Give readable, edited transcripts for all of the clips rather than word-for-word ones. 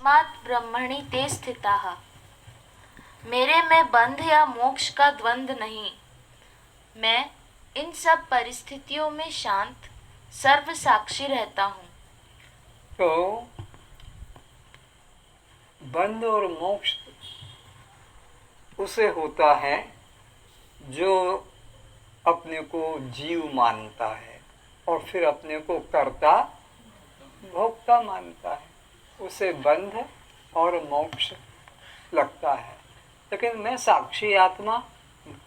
तस्मात् ब्रह्मणि ते स्थिताः। मेरे में बंध या मोक्ष का द्वंद्व नहीं। मैं इन सब परिस्थितियों में शांत सर्व साक्षी रहता हूँ। तो बंध और मोक्ष उसे होता है जो अपने को जीव मानता है और फिर अपने को कर्ता भोक्ता मानता है, उसे बंध और मोक्ष लगता है। लेकिन मैं साक्षी आत्मा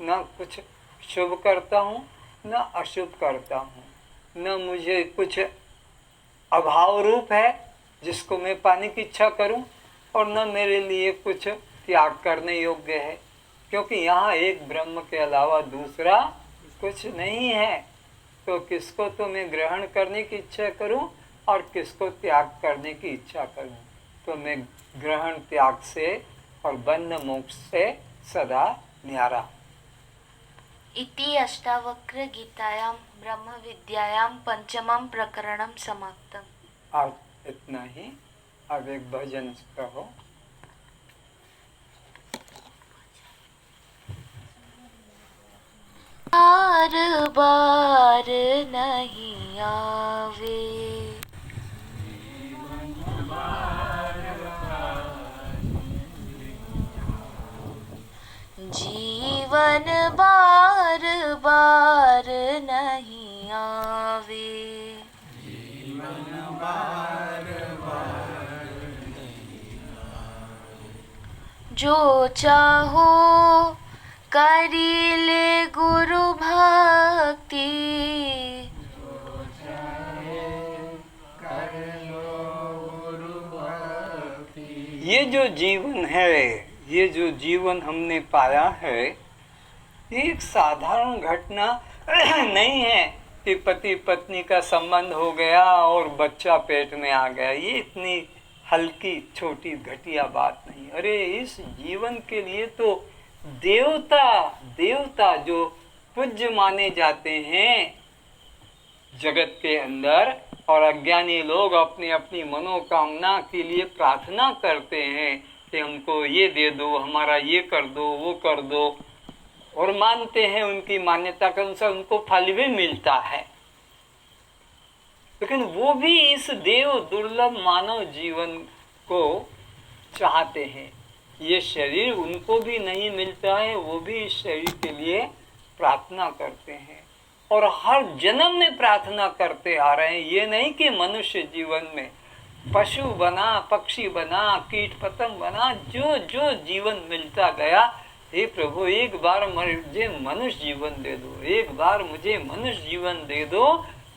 न कुछ शुभ करता हूँ न अशुभ करता हूँ, न मुझे कुछ अभाव रूप है जिसको मैं पाने की इच्छा करूं, और न मेरे लिए कुछ त्याग करने योग्य है, क्योंकि यहाँ एक ब्रह्म के अलावा दूसरा कुछ नहीं है। तो किसको तो मैं ग्रहण करने की इच्छा करूं और किसको त्याग करने की इच्छा करूं, तो मैं ग्रहण त्याग से और बंध मोक्ष से सदा न्यारा। इति अष्टावक्र गीतायां ब्रह्म विद्यायां पंचमं प्रकरणं समाप्तम्। आज इतना ही। अब एक भजन कहो। बार बार नहीं आवे, जीवन बार बार नहीं आवे, जीवन बार बार नहीं आवे। जो चाहो करी ले गुरु भक्ति, जो चाहे कर लो गुरु भक्ति। ये जो जीवन है, ये जो जीवन हमने पाया है, ये एक साधारण घटना नहीं है कि पति पत्नी का संबंध हो गया और बच्चा पेट में आ गया। ये इतनी हल्की छोटी घटिया बात नहीं। अरे इस जीवन के लिए तो देवता जो पूज्य माने जाते हैं जगत के अंदर, और अज्ञानी लोग अपनी अपनी मनोकामना के लिए प्रार्थना करते हैं कि हमको ये दे दो, हमारा ये कर दो, वो कर दो, और मानते हैं उनकी मान्यता के अनुसार उनको फल भी मिलता है। लेकिन वो भी इस देव दुर्लभ मानव जीवन को चाहते हैं। ये शरीर उनको भी नहीं मिलता है, वो भी इस शरीर के लिए प्रार्थना करते हैं और हर जन्म में प्रार्थना करते आ रहे हैं। ये नहीं कि मनुष्य जीवन में पशु बना, पक्षी बना, कीट पतंग बना, जो जो जीवन मिलता गया, हे प्रभु एक बार मुझे मनुष्य जीवन दे दो, एक बार मुझे मनुष्य जीवन दे दो,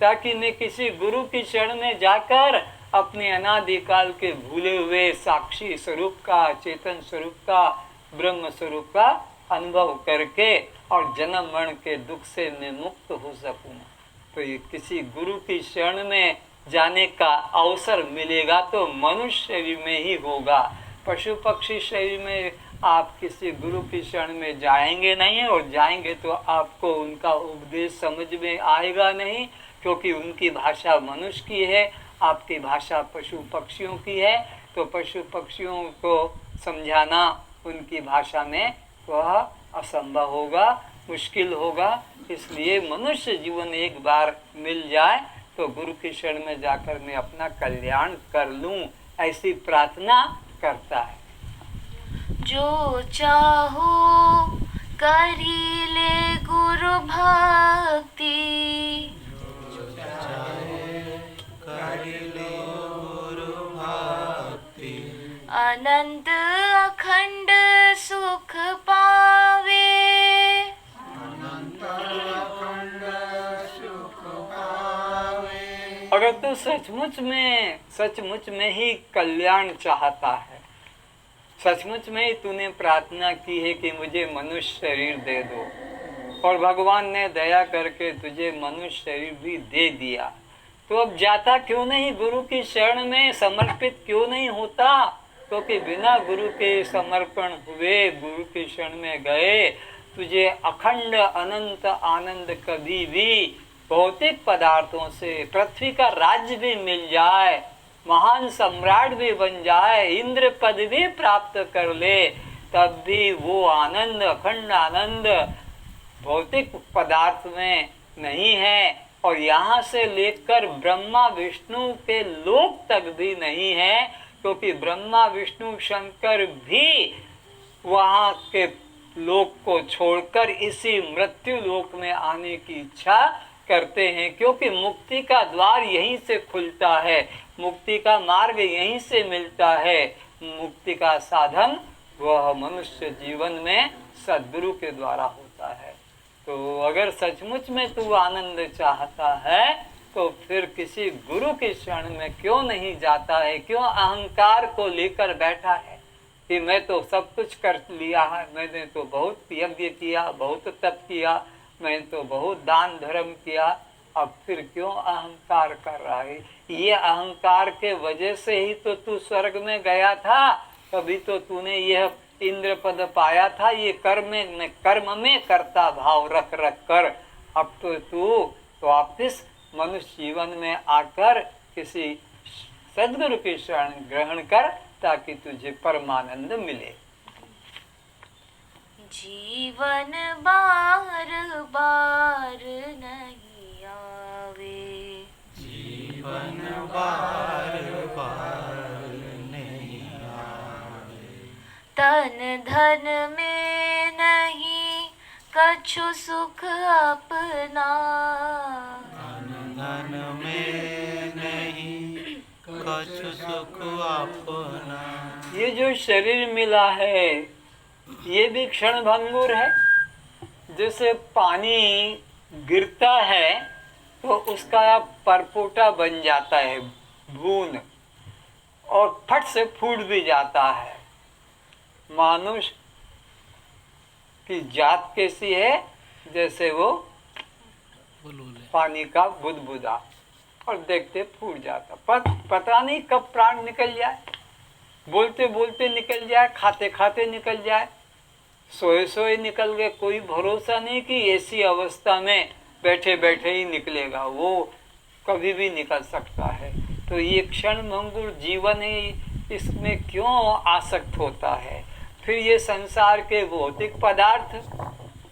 ताकि मैं किसी गुरु की शरण में जाकर अपने अनादिकाल के भूले हुए साक्षी स्वरूप का, चेतन स्वरूप का, ब्रह्म स्वरूप का अनुभव करके और जन्म मरण के दुख से मैं मुक्त हो सकूं। तो ये किसी गुरु की शरण में जाने का अवसर मिलेगा तो मनुष्य शरीर में ही होगा। पशु पक्षी शरीर में आप किसी गुरु की शरण में जाएंगे नहीं, और जाएंगे तो आपको उनका उपदेश समझ में आएगा नहीं, क्योंकि उनकी भाषा मनुष्य की है, आपकी भाषा पशु पक्षियों की है। तो पशु पक्षियों को समझाना उनकी भाषा में वह असंभव होगा, मुश्किल होगा। इसलिए मनुष्य जीवन एक बार मिल जाए तो गुरु की शरण में जाकर मैं अपना कल्याण कर लूं, ऐसी प्रार्थना करता है। जो चाहो करी ले गुरु भक्ति, जो चाहे करी ले गुरु भक्ति, अनंत अखंड सुख पावे, अनंत अखंड सुख पावे। अगर तू सचमुच में ही कल्याण चाहता है, सचमुच में ही तूने प्रार्थना की है कि मुझे मनुष्य शरीर दे दो, और भगवान ने दया करके तुझे मनुष्य शरीर भी दे दिया, तो अब जाता क्यों नहीं गुरु की शरण में, समर्पित क्यों नहीं होता? क्योंकि बिना गुरु के समर्पण हुए, गुरु की शरण में गए, तुझे अखंड अनंत आनंद कभी भी भौतिक पदार्थों से, पृथ्वी का राज्य भी मिल जाए, महान सम्राट भी बन जाए, इंद्र पद भी प्राप्त कर ले, तब भी वो आनंद, अखंड आनंद भौतिक पदार्थ में नहीं है। और यहाँ से लेकर ब्रह्मा विष्णु के लोक तक भी नहीं है, क्योंकि ब्रह्मा विष्णु शंकर भी वहाँ के लोक को छोड़कर इसी मृत्यु लोक में आने की इच्छा करते हैं, क्योंकि मुक्ति का द्वार यहीं से खुलता है, मुक्ति का मार्ग यहीं से मिलता है। मुक्ति का साधन वह मनुष्य जीवन में सद्गुरु के द्वारा होता है। तो अगर सचमुच में तू आनंद चाहता है तो फिर किसी गुरु की शरण में क्यों नहीं जाता है? क्यों अहंकार को लेकर बैठा है कि मैं तो सब कुछ कर लिया है, मैंने तो बहुत यज्ञ किया, बहुत तप किया, मैंने तो बहुत दान धर्म किया, अब फिर क्यों अहंकार कर रहा है? ये अहंकार के वजह से ही तो तू स्वर्ग में गया था, तभी तो तूने यह इंद्र पद पाया था, ये कर्म में करता भाव रख रख कर। अब तो तू वापिस मनुष्य जीवन में आकर किसी सद्गुरु की शरण ग्रहण कर, ताकि तुझे परमानंद मिले। जीवन बार बार नहीं आवे, जीवन बार बार नहीं आवे, तन धन में नहीं कछु सुख अपना, तन धन में नहीं कछु सुख अपना। ये जो शरीर मिला है ये भी क्षण भंगुर है। जैसे पानी गिरता है तो उसका परपोटा बन जाता है, बूंद, और फट से फूट भी जाता है। मानुष की जात कैसी है? जैसे वो पानी का बुदबुदा, और देखते फूट जाता, पता नहीं कब प्राण निकल जाए, बोलते बोलते निकल जाए, खाते खाते निकल जाए, सोए सोए निकल गए। कोई भरोसा नहीं कि ऐसी अवस्था में बैठे बैठे ही निकलेगा, वो कभी भी निकल सकता है। तो ये क्षण भंगुर जीवन है, इसमें क्यों आसक्त होता है? फिर ये संसार के भौतिक पदार्थ,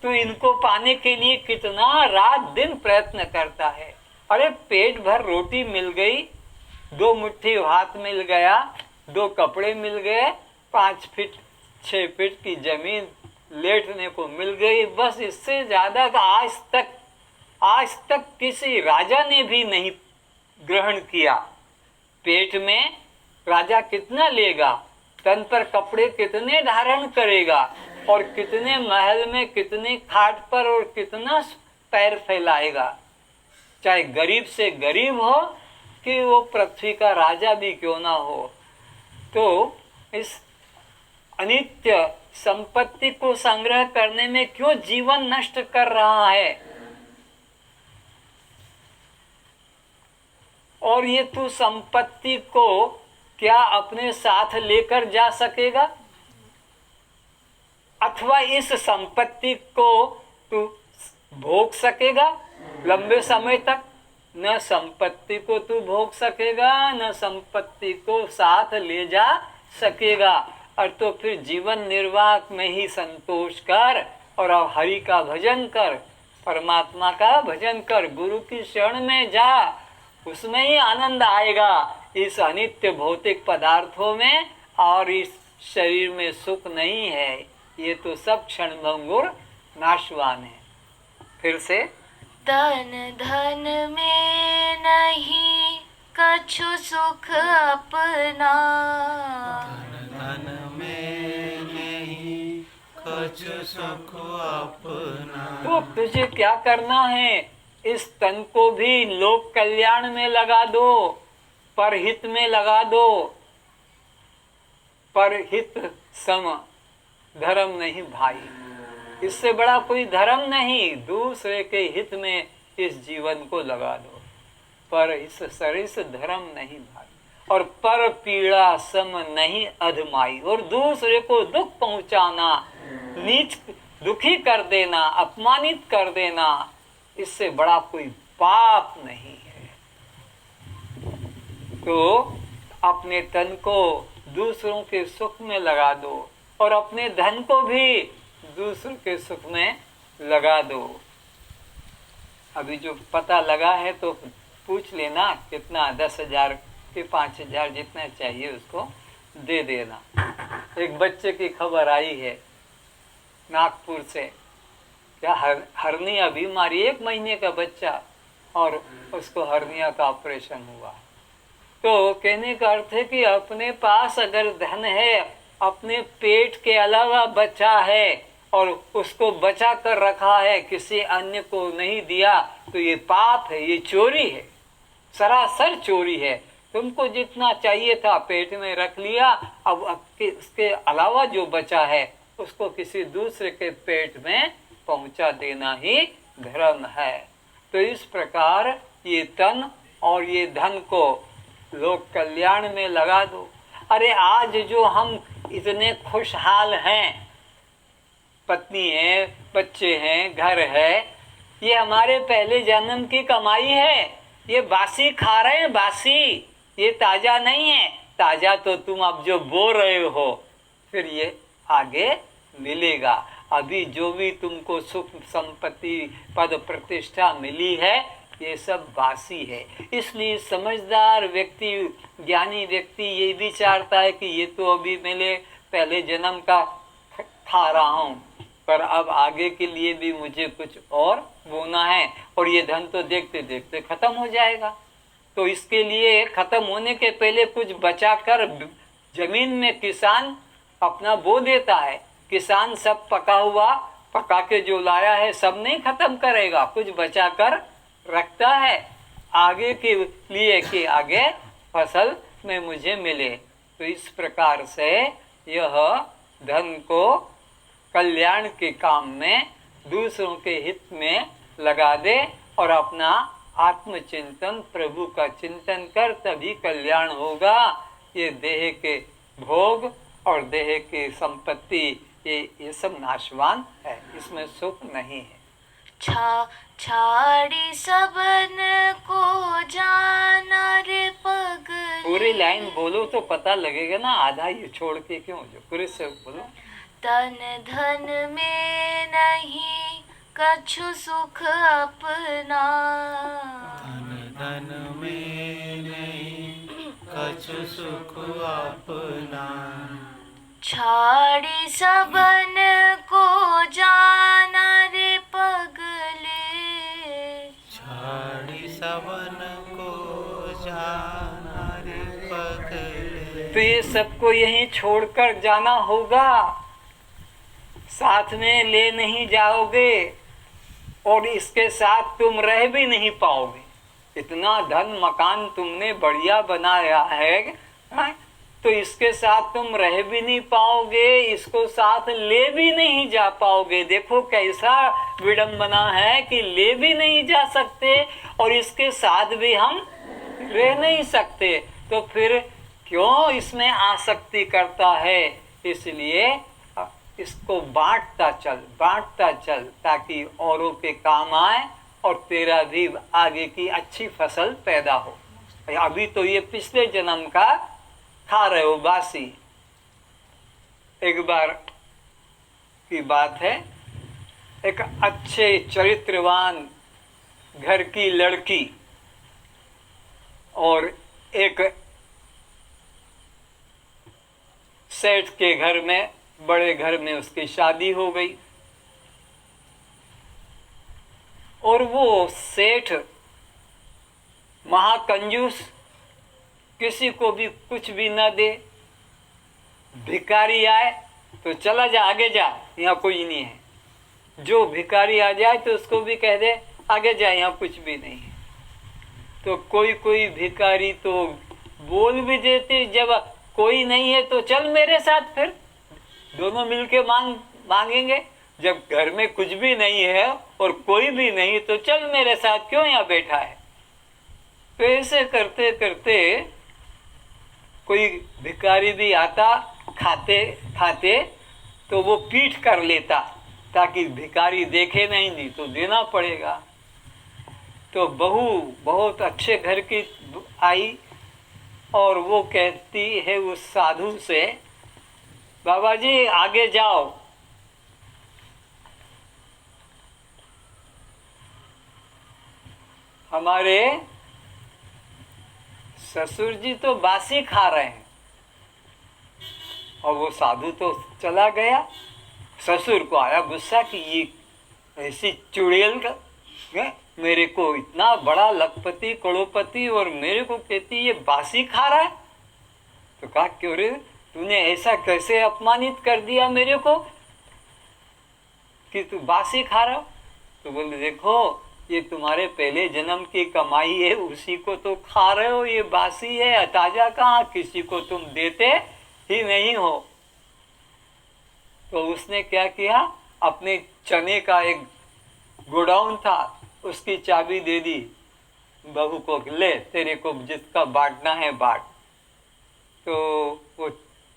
तो इनको पाने के लिए कितना रात दिन प्रयत्न करता है। अरे पेट भर रोटी मिल गई, 2 मुट्ठी भात मिल गया, 2 कपड़े मिल गए, 5 फीट 6 फीट की जमीन लेटने को मिल गई, बस इससे ज्यादा आज तक किसी राजा ने भी नहीं ग्रहण किया। पेट में राजा कितना लेगा, तन पर कपड़े कितने धारण करेगा, और कितने महल में, कितने खाट पर, और कितना पैर फैलाएगा। चाहे गरीब से गरीब हो कि वो पृथ्वी का राजा भी क्यों ना हो। तो इस अनित्य संपत्ति को संग्रह करने में क्यों जीवन नष्ट कर रहा है? और ये तू संपत्ति को क्या अपने साथ लेकर जा सकेगा? अथवा इस संपत्ति को तू भोग सकेगा लंबे समय तक? न संपत्ति को तू भोग सकेगा, न संपत्ति को साथ ले जा सकेगा। और तो फिर जीवन निर्वाह में ही संतोष कर, और अब हरि का भजन कर, परमात्मा का भजन कर, गुरु की शरण में जा, उसमें ही आनंद आएगा। इस अनित्य भौतिक पदार्थों में और इस शरीर में सुख नहीं है, ये तो सब क्षण भंगुर नाशवान है। फिर से, तन धन में नहीं कछु सुख अपना, धन में नहीं कछु सुख अपना। तो तुझे क्या करना है? इस तन को भी लोक कल्याण में लगा दो, परहित में लगा दो। परहित सम धर्म नहीं भाई, इससे बड़ा कोई धर्म नहीं। दूसरे के हित में इस जीवन को लगा दो, पर इस सरिस धर्म नहीं भाई। और पर पीड़ा सम नहीं अधमाई, और दूसरे को दुख पहुंचाना, नीच दुखी कर देना, अपमानित कर देना, इससे बड़ा कोई पाप नहीं है। तो अपने तन को दूसरों के सुख में लगा दो और अपने धन को भी दूसरों के सुख में लगा दो। अभी जो पता लगा है तो पूछ लेना कितना, 10,000 के 5,000 जितना चाहिए उसको दे देना। एक बच्चे की खबर आई है नागपुर से, क्या हर्निया बीमारी, 1 महीने का बच्चा और उसको हर्निया का ऑपरेशन हुआ। तो कहने का अर्थ है कि अपने पास अगर धन है, अपने पेट के अलावा बचा है और उसको बचा कर रखा है, किसी अन्य को नहीं दिया, तो ये पाप है, ये चोरी है, सरासर चोरी है। तुमको जितना चाहिए था पेट में रख लिया, अब उसके अलावा जो बचा है उसको किसी दूसरे के पेट में पहुंचा देना ही धर्म है। तो इस प्रकार ये तन और ये धन को लोक कल्याण में लगा दो। अरे आज जो हम इतने खुशहाल हैं, पत्नी है, बच्चे हैं, घर है, ये हमारे पहले जन्म की कमाई है। ये बासी खा रहे हैं, बासी, ये ताजा नहीं है। ताजा तो तुम अब जो बो रहे हो, फिर ये आगे मिलेगा। अभी जो भी तुमको सुख संपत्ति पद प्रतिष्ठा मिली है, ये सब बासी है। इसलिए समझदार व्यक्ति, ज्ञानी व्यक्ति ये विचारता है कि ये तो अभी मैंने पहले जन्म का खा रहा हूँ, पर अब आगे के लिए भी मुझे कुछ और बोना है, और ये धन तो देखते देखते खत्म हो जाएगा। तो इसके लिए खत्म होने के पहले कुछ बचाकर जमीन में किसान अपना बो देता है। किसान सब पका के जो लाया है सब नहीं खत्म करेगा, कुछ बचाकर रखता है आगे के लिए कि आगे फसल में मुझे मिले। तो इस प्रकार से यह धन को कल्याण के काम में, दूसरों के हित में लगा दे और अपना आत्मचिंतन, प्रभु का चिंतन कर, तभी कल्याण होगा। ये देह के भोग और देह की संपत्ति ये सब नाशवान है, इसमें सुख नहीं है। छाड़ी सबन को जाना रे पगले। पूरी लाइन बोलो तो पता लगेगा ना, आधा ये छोड़ के क्यों, जो पूरे से बोलो। तन धन में नहीं कछु सुख अपना, धन धन में नहीं कछु सुख अपना, छाड़ी सबन को जाना रे पगले। छाड़ी सबन को जाना रे पगले। तो ये सबको यहीं छोड़कर जाना होगा, साथ में ले नहीं जाओगे और इसके साथ तुम रह भी नहीं पाओगे। इतना धन मकान तुमने बढ़िया बनाया है, तो इसके साथ तुम रह भी नहीं पाओगे, इसको साथ ले भी नहीं जा पाओगे। देखो कैसा विडंबना है कि ले भी नहीं जा सकते और इसके साथ भी हम रह नहीं सकते। तो फिर क्यों इसमें आसक्ति करता है? इसलिए इसको बांटता चल ताकि औरों के काम आए और तेरा भी आगे की अच्छी फसल पैदा हो। अभी तो ये पिछले जन्म का खा रहे हो बासी। एक बार की बात है, एक अच्छे चरित्रवान घर की लड़की और एक सेठ के घर में, बड़े घर में उसकी शादी हो गई। और वो सेठ महाकंजूस, किसी को भी कुछ भी न दे। भिखारी आए तो चला जा, आगे जा, यहाँ कोई नहीं है। जो भिखारी आ जाए तो उसको भी कह दे आगे जा, यहाँ कुछ भी नहीं है। तो कोई भिखारी तो बोल भी देते, जब कोई नहीं है तो चल मेरे साथ, फिर दोनों मिलके मांगेंगे। जब घर में कुछ भी नहीं है और कोई भी नहीं तो चल मेरे साथ, क्यों यहाँ बैठा है? तो ऐसे करते करते कोई भिखारी भी आता, खाते तो वो पीठ कर लेता ताकि भिखारी देखे नहीं तो देना पड़ेगा। तो बहू बहुत अच्छे घर की आई, और वो कहती है उस साधु से, बाबा जी आगे जाओ। हमारे ससुर जी तो बासी खा रहे हैं। और वो साधु तो चला गया। ससुर को आया गुस्सा कि ये ऐसी चुड़ैल का मेरे को इतना बड़ा लखपति करोड़पति और मेरे को कहती ये बासी खा रहा है। तो कहा क्यों रे, तूने ऐसा कैसे अपमानित कर दिया मेरे को कि तू बासी खा रहा हो? तो बोले देखो ये तुम्हारे पहले जन्म की कमाई है, उसी को तो खा रहे हो, ये बासी है, ताजा कहाँ, किसी को तुम देते ही नहीं हो। तो उसने क्या किया, अपने चने का एक गोडाउन था, उसकी चाबी दे दी बहू को, ले तेरे को जिसका बांटना है बांट। तो वो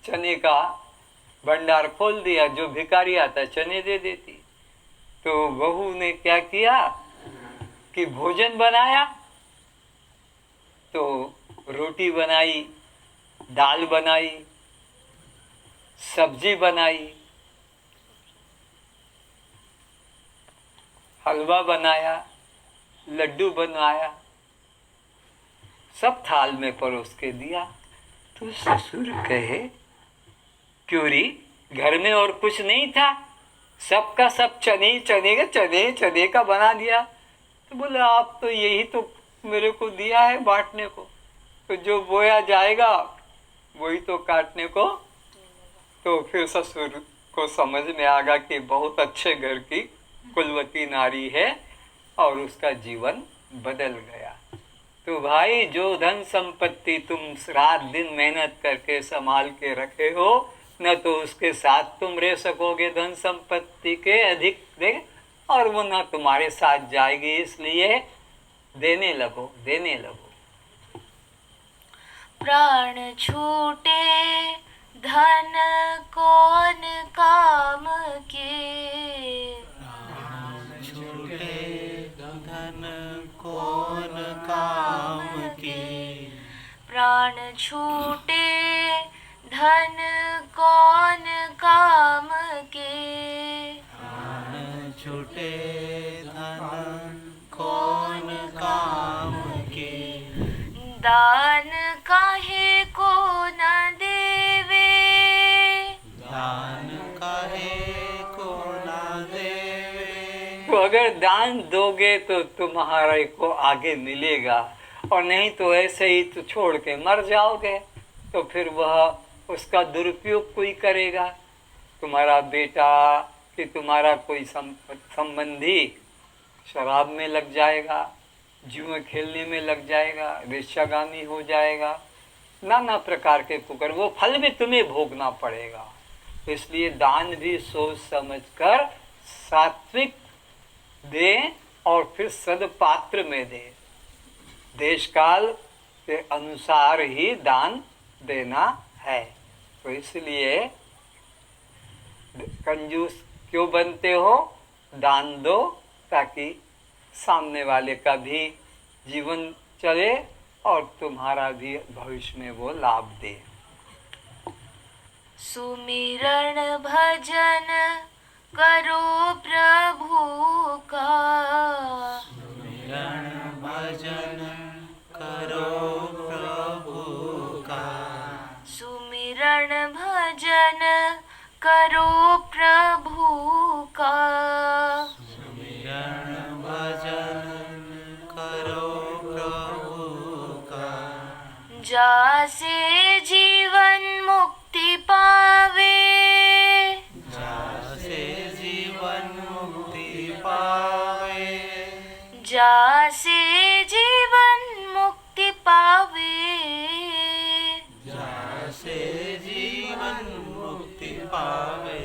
चने का भंडार खोल दिया, जो भिखारी आता चने दे देती। तो बहू ने क्या किया कि भोजन बनाया, तो रोटी बनाई, दाल बनाई, सब्जी बनाई, हलवा बनाया, लड्डू बनवाया, सब थाल में परोस के दिया। तो ससुर कहे क्यों री, घर में और कुछ नहीं था, सबका सब चने चने का बना दिया। तो बोले आप तो यही तो मेरे को दिया है बांटने को, तो जो बोया जाएगा वही तो काटने को। तो फिर ससुर को समझ में आ गया कि बहुत अच्छे घर की कुलवती नारी है और उसका जीवन बदल गया। तो भाई जो धन संपत्ति तुम रात दिन मेहनत करके संभाल के रखे हो, न तो उसके साथ तुम रह सकोगे धन संपत्ति के अधिक दे, और वो न तुम्हारे साथ जाएगी, इसलिए देने लगो। प्राण छूटे धन कौन काम के, छूटे धन कौन काम के, प्राण छूटे धन कौन काम के, प्राण छूटे धन कौन काम के, दान काहे को न देवे, दान काहे को न देवे। तो अगर दान दोगे तो तुम्हारे को आगे मिलेगा, और नहीं तो ऐसे ही तो छोड़ के मर जाओगे। तो फिर वह उसका दुरुपयोग कोई करेगा, तुम्हारा बेटा कि तुम्हारा कोई संबंधी शराब में लग जाएगा, जुए खेलने में लग जाएगा, वेश्यागामी हो जाएगा, नाना प्रकार के कुकर, वो फल भी तुम्हें भोगना पड़ेगा। इसलिए दान भी सोच समझकर सात्विक दे और फिर सदपात्र में दे, देश काल के अनुसार ही दान देना है। तो इसलिए कंजूस क्यों बनते हो, दान दो ताकि सामने वाले का भी जीवन चले और तुम्हारा भी भविष्य में वो लाभ दे। सुमिरन भजन करो प्रभु का, सुमिरन भजन करो प्रभु का, सुमिरन भजन करो प्रभु का, सुमिरन भजन करो प्रभु का, जासे जीवन मुक्ति पावे, जासे जीवन मुक्ति पावे, जासे जीवन मुक्ति पावे, जासे जीवन मुक्ति पावे,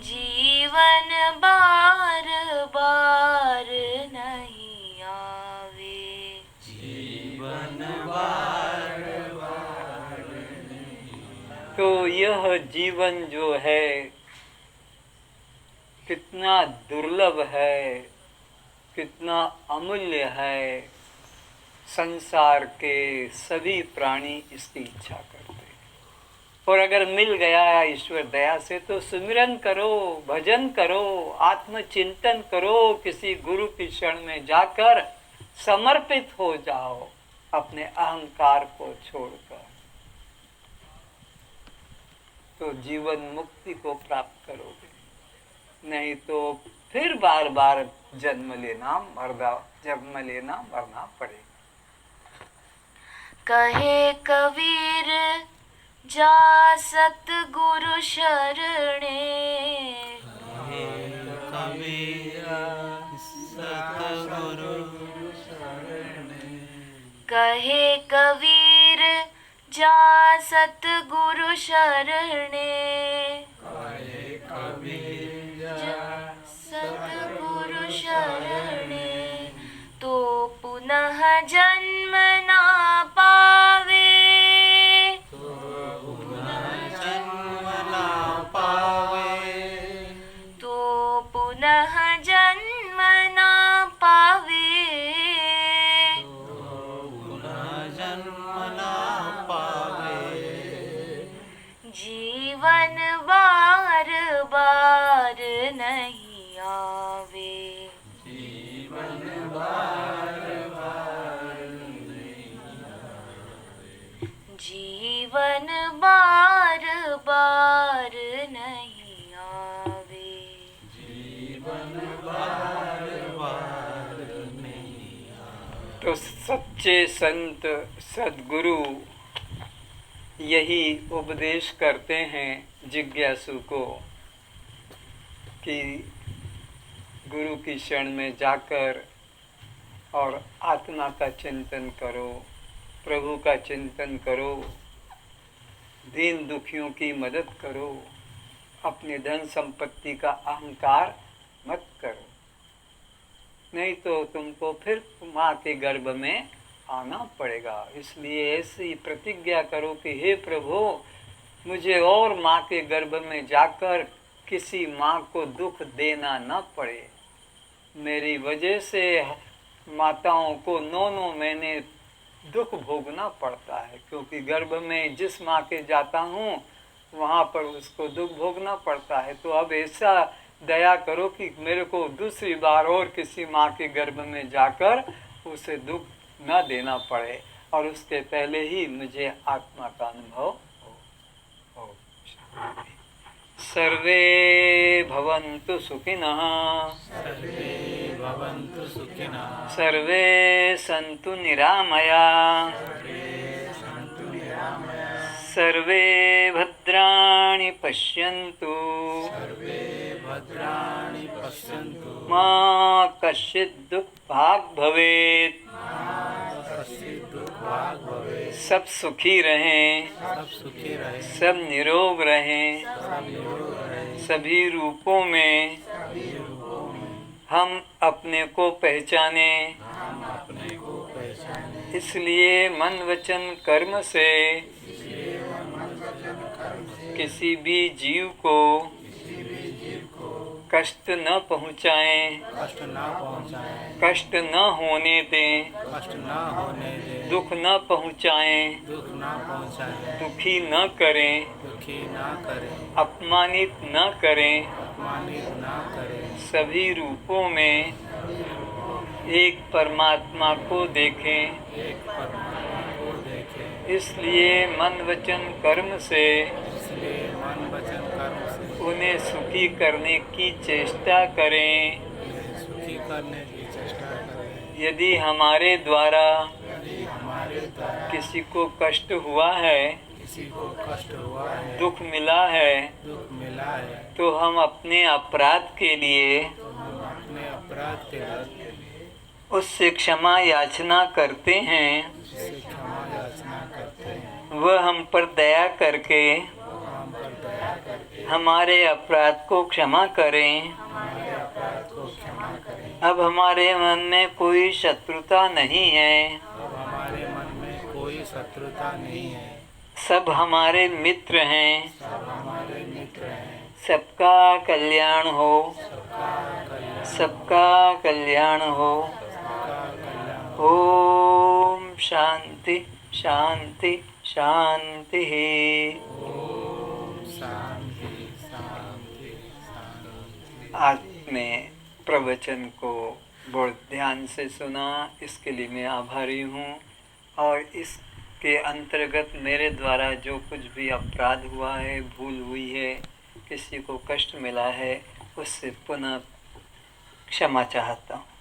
जीवन बार बार नहीं आवे, जीवन बार तो यह जीवन जो है कितना दुर्लभ है, कितना अमूल्य है। संसार के सभी प्राणी इसकी इच्छा करते हैं। और अगर मिल गया ईश्वर दया से तो सुमिरन करो, भजन करो, आत्मचिंतन करो, किसी गुरु की शरण में जाकर समर्पित हो जाओ अपने अहंकार को छोड़कर, तो जीवन मुक्ति को प्राप्त करोगे। नहीं तो फिर बार बार जन्म लेना मरना पड़ेगा। कहे कबीर जा सतगुरु शरणे, कबीरा सतगुरु कहे कबीर जा सतगुरु शरणे, सतगुरु शरणे, तो पुनः जन्म ना पावे, जन्म ना पावे, तो पुनः जन्म ना पावे, पुनः जन्म ना पावे, जीवन बार बार नहीं आवे, जीवन बार बार नहीं आवे, जीवन बार बार नहीं आवे। जीवन बार बार नहीं आवे। तो सच्चे संत सद्गुरु यही उपदेश करते हैं जिज्ञासु को कि गुरु की शरण में जाकर और आत्मा का चिंतन करो, प्रभु का चिंतन करो, दीन दुखियों की मदद करो, अपने धन संपत्ति का अहंकार मत करो, नहीं तो तुमको फिर माँ के गर्भ में आना पड़ेगा। इसलिए ऐसी प्रतिज्ञा करो कि हे प्रभु, मुझे और माँ के गर्भ में जाकर किसी माँ को दुख देना न पड़े। मेरी वजह से माताओं को 9 महीने दुख भोगना पड़ता है, क्योंकि गर्भ में जिस माँ के जाता हूँ वहाँ पर उसको दुख भोगना पड़ता है। तो अब ऐसा दया करो कि मेरे को दूसरी बार और किसी माँ के गर्भ में जाकर उसे दुख न देना पड़े, और उसके पहले ही मुझे आत्मा का अनुभव हो। सर्वे भवन्तु सुखिनः, सर्वे भवन्तु सुखिनः, सर्वे सन्तु निरामया, सर्वे भद्राणि पश्यन्तु, सर्वे भद्राणि पश्यन्तु, मा कश्चित् दुःखभाग् भवेत्। कश्चित् दुःखभाग् भवेत्। सब सुखी रहें, सब सुखी रहे, सब निरोग रहें, सब निरोग रहे, सभी रूपों में हम अपने को पहचाने। हम अपने को पहचाने। इसलिए मन वचन कर्म से किसी भी जीव को कष्ट न पहुँचाएं, कष्ट न पहुँचाए, कष्ट न होने दें, कष्ट न होने दे, दुख न पहुँचाएं, दुख न पहुँचाए, दुखी न करें, दुखी न करें, अपमानित न करें। अपमानित न करें। सभी रूपों में एक परमात्मा को देखें। एक परमात्मा को देखें। इसलिए मन वचन कर्म से इसलिए मन वचन कर्म से उन्हें सुखी करने की चेष्टा करें। उन्हें सुखी करने की चेष्टा करें। यदि हमारे द्वारा यदि हमारे द्वारा किसी को कष्ट हुआ है, किसी को कष्ट हुआ है, दुख मिला है, दुख मिला है, तो हम अपने अपराध के लिए तो हम अपने अपराध के लिए उससे क्षमा याचना करते हैं। उससे क्षमा याचना करते हैं। वह हम पर दया करके वो हम पर दया करके हमारे अपराध को क्षमा करें। हमारे अपराध को क्षमा करें। अब हमारे मन में कोई शत्रुता नहीं है, अब हमारे मन में कोई शत्रुता नहीं है। सब हमारे मित्र हैं। सब हमारे मित्र हैं। सबका कल्याण हो, सबका कल्याण, सबका कल्याण हो। सबका कल्याण। ओम शांति शांति शांति। शांति शांति शांति। आज मैं प्रवचन को बहुत ध्यान से सुना, इसके लिए मैं आभारी हूँ। और इसके अंतर्गत मेरे द्वारा जो कुछ भी अपराध हुआ है, भूल हुई है, किसी को कष्ट मिला है, उससे पुनः क्षमा चाहता हूँ।